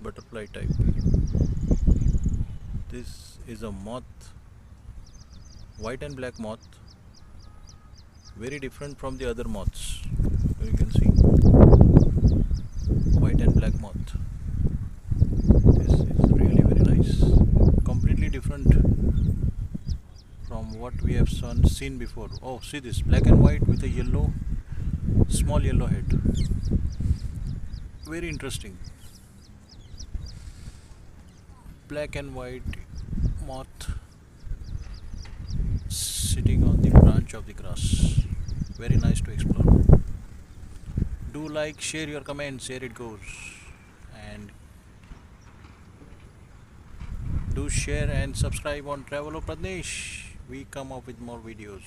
butterfly type. This is a moth, white and black moth, very different from the other moths. You can see white and black moth. This is really very nice, completely different from what we have seen before. Oh, see this, black and white with a yellow, small yellow head. Very interesting. Black and white moth sitting on the branch of the grass. Very nice to explore. Do like, share your comments, here it goes. And do share and subscribe on Travel of Pradesh. We come up with more videos.